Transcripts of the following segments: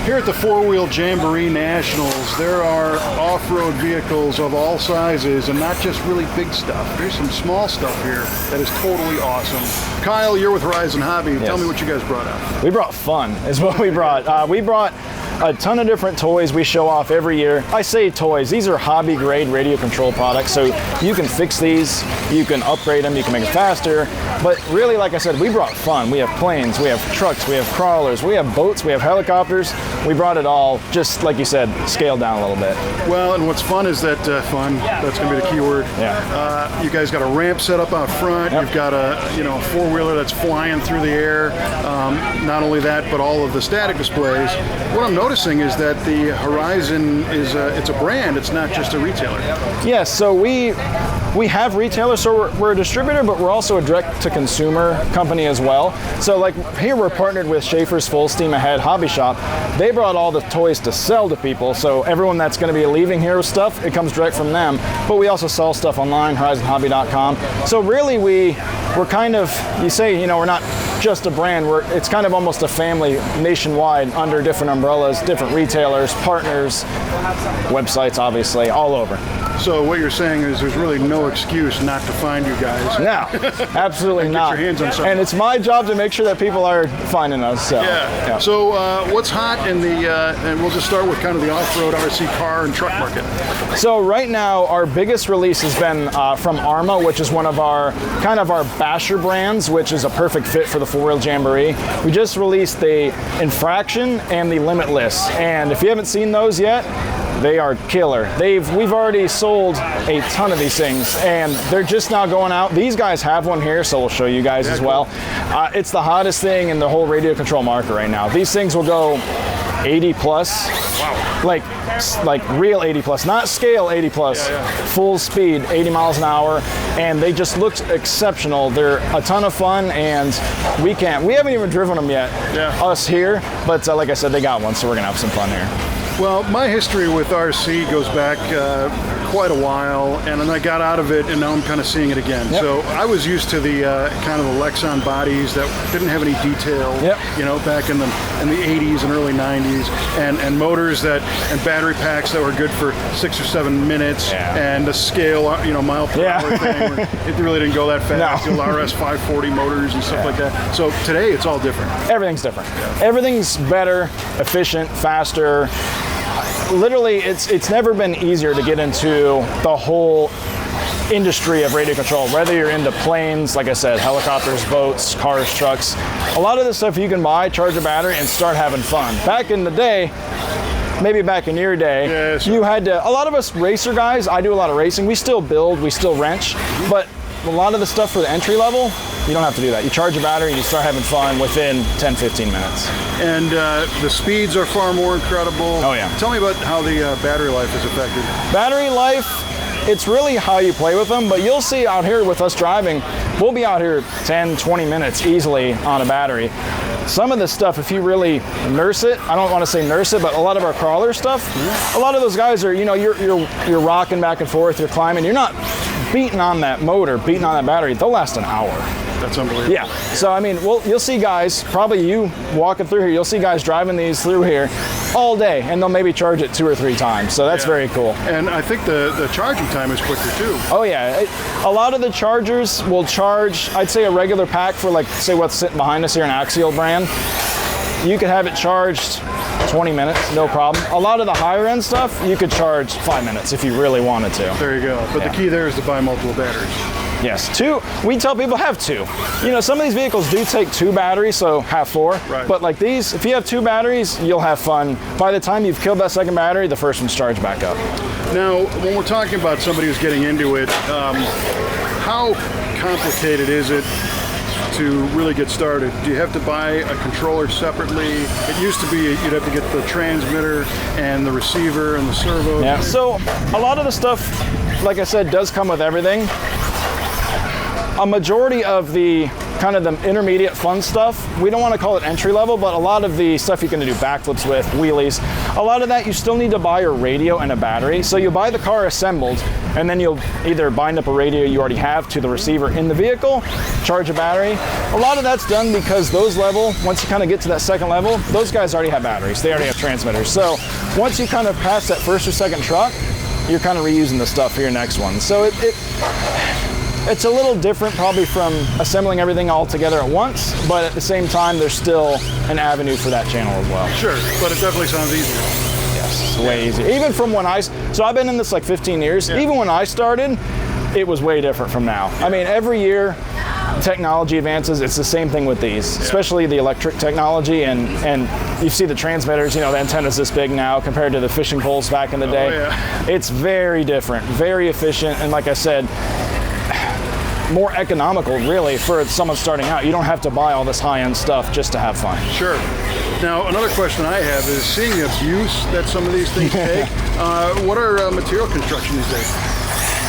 Here at the four-wheel Jamboree Nationals, there are off-road vehicles of all sizes and not just really big stuff. There's some small stuff here that is totally awesome. Kyle, you're with Horizon Hobby. Yes. Tell me what you guys brought out. We brought fun is what we brought. We brought a ton of different toys we show off every year. I say toys, these are hobby grade radio control products, so you can fix these, you can upgrade them, you can make it faster, but really, like I said, we brought fun. We have planes, we have trucks, we have crawlers, we have boats, we have helicopters. We brought it all, just like you said, scaled down a little bit. Well, and what's fun is that fun, that's going to be the key word. Yeah. You guys got a ramp set up out front. Yep. You've got a four-wheeler that's flying through the air. Not only that, but all of the static displays. What I'm noticing is that the Horizon is it's a brand. It's not just a retailer. Yes, so we have retailers, so we're a distributor, but we're also a direct-to-consumer company as well. So like here we're partnered with Schaefer's Full Steam Ahead Hobby Shop. They brought all the toys to sell to people, so everyone that's going to be leaving here with stuff, it comes direct from them. But we also sell stuff online, horizonhobby.com. So really we're kind of, you say, we're not just a brand, it's kind of almost a family nationwide under different umbrellas, different retailers, partners, websites, obviously, all over. So what you're saying is there's really no excuse not to find you guys. No, absolutely not. Get your hands on something. And it's my job to make sure that people are finding us. So, yeah. So what's hot in the, and we'll just start with kind of the off-road RC car and truck market. So right now, our biggest release has been from Arrma, which is one of our basher brands, which is a perfect fit for the four-wheel Jamboree. We just released the Infraction and the Limitless. And if you haven't seen those yet, they are killer. We've already sold a ton of these things, and they're just now going out. These guys have one here, so we'll show you guys as well. It's the hottest thing in the whole radio control market right now. These things will go 80 plus. Wow. Like real 80 plus, not scale 80 plus, full speed, 80 miles an hour, and they just look exceptional. They're a ton of fun, and we haven't even driven them yet, us here, but like I said, they got one, so we're gonna have some fun here. Well, my history with RC goes back quite a while, and then I got out of it, and now I'm kind of seeing it again. Yep. So I was used to the kind of the Lexan bodies that didn't have any detail, back in the 80s and early 90s, and motors and battery packs that were good for 6 or 7 minutes, and the scale, mile per hour thing. Where it really didn't go that fast. No. The RS 540 motors and stuff like that. So today it's all different. Everything's different. Everything's better, efficient, faster. Literally, it's never been easier to get into the whole industry of radio control, whether you're into planes, like I said, helicopters, boats, cars, trucks. A lot of this stuff you can buy, charge a battery, and start having fun. Back in the day, maybe back in your day, you had to, a lot of us racer guys, I do a lot of racing, we still build, we still wrench, but a lot of the stuff for the entry level, you don't have to do that. You charge a battery and you start having fun within 10-15 minutes. And the speeds are far more incredible. Oh yeah. Tell me about how the battery life is affected. Battery life, it's really how you play with them, but you'll see out here with us driving, we'll be out here 10-20 minutes easily on a battery. Some of this stuff, if you really nurse it, I don't want to say nurse it, but a lot of our crawler stuff, a lot of those guys are, you're rocking back and forth, you're climbing, you're not beating on that motor, beating on that battery, they'll last an hour. That's unbelievable. Yeah, so I mean, you'll see guys, probably you walking through here, you'll see guys driving these through here all day, and they'll maybe charge it 2 or 3 times, so that's very cool. And I think the charging time is quicker too. Oh yeah, a lot of the chargers will charge, I'd say a regular pack for like, say what's sitting behind us here, an Axial brand, you could have it charged 20 minutes, no problem. A lot of the higher end stuff, you could charge 5 minutes if you really wanted to. There you go. But the key there is to buy multiple batteries. Yes, 2. We tell people have 2. Some of these vehicles do take 2 batteries, so have 4. Right. But like these, if you have 2 batteries, you'll have fun. By the time you've killed that second battery, the first one's charged back up. Now, when we're talking about somebody who's getting into it, how complicated is it to really get started? Do you have to buy a controller separately? It used to be you'd have to get the transmitter and the receiver and the servo. Yeah, so a lot of the stuff, like I said, does come with everything. A majority of the kind of the intermediate fun stuff. We don't want to call it entry level, but a lot of the stuff you can do backflips with, wheelies, a lot of that you still need to buy a radio and a battery. So you buy the car assembled, and then you'll either bind up a radio you already have to the receiver in the vehicle, charge a battery. A lot of that's done because those once you kind of get to that second level, those guys already have batteries. They already have transmitters. So once you kind of pass that first or second truck, you're kind of reusing the stuff for your next one. So it's a little different probably from assembling everything all together at once, but at the same time, there's still an avenue for that channel as well. Sure, but it definitely sounds easier. Yes, it's way easier. Even from when so I've been in this like 15 years, even when I started, it was way different from now. I mean, every year, technology advances. It's the same thing with these, especially the electric technology, and you see the transmitters, the antenna's this big now compared to the fishing poles back in the day. It's very different, very efficient, and like I said, more economical really for someone starting out. You don't have to buy all this high-end stuff just to have fun. Sure. Now, another question I have is seeing the abuse that some of these things take. What are material construction these days?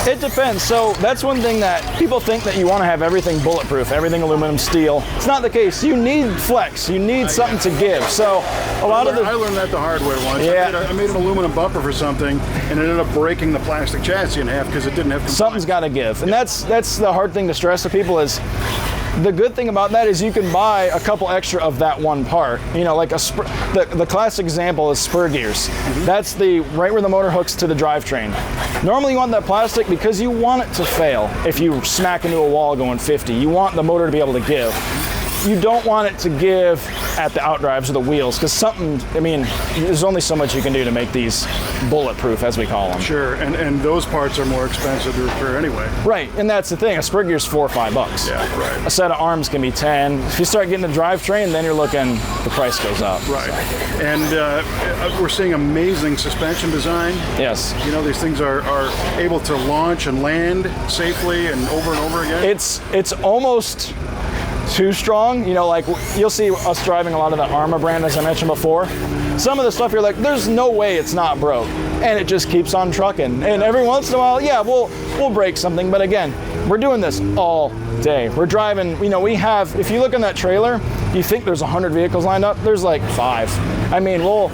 It depends. So that's one thing that people think that you want to have everything bulletproof, everything aluminum, steel. It's not the case. You need flex. You need something to give. So a lot of I learned that the hard way once. I made an aluminum bumper for something and ended up breaking the plastic chassis in half because it didn't have compliance. Something's got to give. And that's the hard thing to stress to people is the good thing about that is you can buy a couple extra of that one part. Like the classic example is spur gears. That's right where the motor hooks to the drivetrain. Normally you want that plastic because you want it to fail if you smack into a wall going 50. You want the motor to be able to give. You don't want it to give at the outdrives or the wheels because there's only so much you can do to make these bulletproof, as we call them. Sure, and those parts are more expensive to repair anyway. Right, and that's the thing. A spur gear's $4 or $5. Yeah, right. A set of arms can be 10. If you start getting the drivetrain, then you're looking, the price goes up. Right, and we're seeing amazing suspension design. Yes. These things are able to launch and land safely and over again. It's almost too strong. Like you'll see us driving a lot of the Arrma brand, as I mentioned before. Some of the stuff you're like, there's no way it's not broke, and it just keeps on trucking. And every once in a while, we'll break something. But again, we're doing this all day. We're driving. We have. If you look in that trailer, you think there's 100 vehicles lined up. There's like 5. I mean, we'll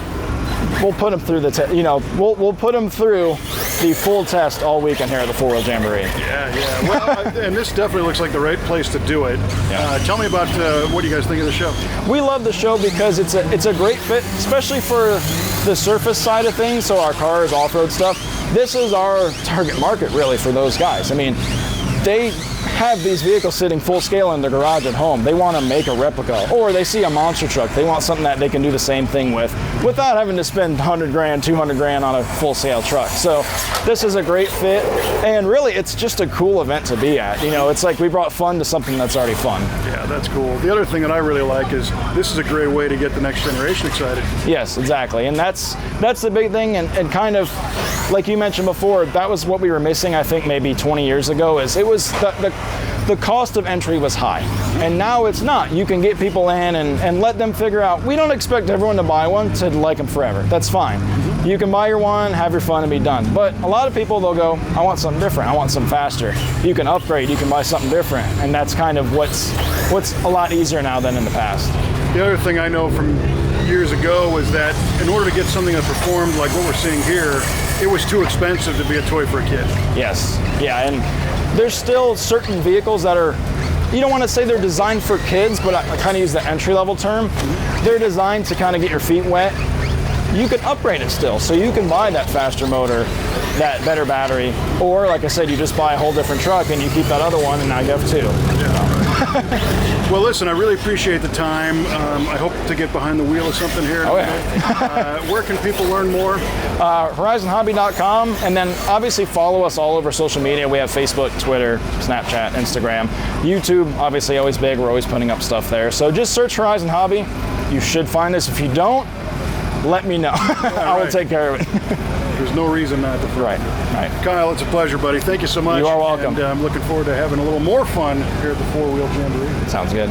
put them through we'll put them through the full test all weekend here at the 4-Wheel Jamboree. Yeah. Well, and this definitely looks like the right place to do it. Tell me about what do you guys think of the show? We love the show because it's a great fit, especially for the surface side of things. So our cars, off-road stuff. This is our target market really for those guys. I mean, they have these vehicles sitting full scale in their garage at home. They want to make a replica, or they see a monster truck. They want something that they can do the same thing with without having to spend $100 grand, $200 grand on a full scale truck. So this is a great fit, and really it's just a cool event to be at. It's like we brought fun to something that's already fun. Yeah, that's cool. The other thing that I really like is this is a great way to get the next generation excited. Yes, exactly, and that's the big thing, and kind of like you mentioned before, that was what we were missing, I think maybe 20 years ago, is it was the cost of entry was high, and now it's not. You can get people in and let them figure out. We don't expect everyone to buy one to like them forever. That's fine. You can buy your one, have your fun, and be done. But a lot of people, they'll go, I want something different. I want something faster. You can upgrade. You can buy something different, and that's kind of what's a lot easier now than in the past. The other thing I know from years ago was that in order to get something that performed like what we're seeing here, it was too expensive to be a toy for a kid. Yes, yeah, and there's still certain vehicles that are, you don't want to say they're designed for kids, but I kind of use the entry-level term. They're designed to kind of get your feet wet. You can upgrade it still, so you can buy that faster motor, that better battery, or like I said, you just buy a whole different truck and you keep that other one, and now you have 2. Yeah. Well, listen, I really appreciate the time. I hope to get behind the wheel of something here. Oh, yeah. Where can people learn more? HorizonHobby.com, and then obviously follow us all over social media. We have Facebook, Twitter, Snapchat, Instagram, YouTube, obviously always big. We're always putting up stuff there. So just search Horizon Hobby. You should find us. If you don't, let me know. I will take care of it. There's no reason not to. Right. Kyle, it's a pleasure, buddy. Thank you so much. You are welcome. And I'm looking forward to having a little more fun here at the 4-Wheel Jamboree. Sounds good.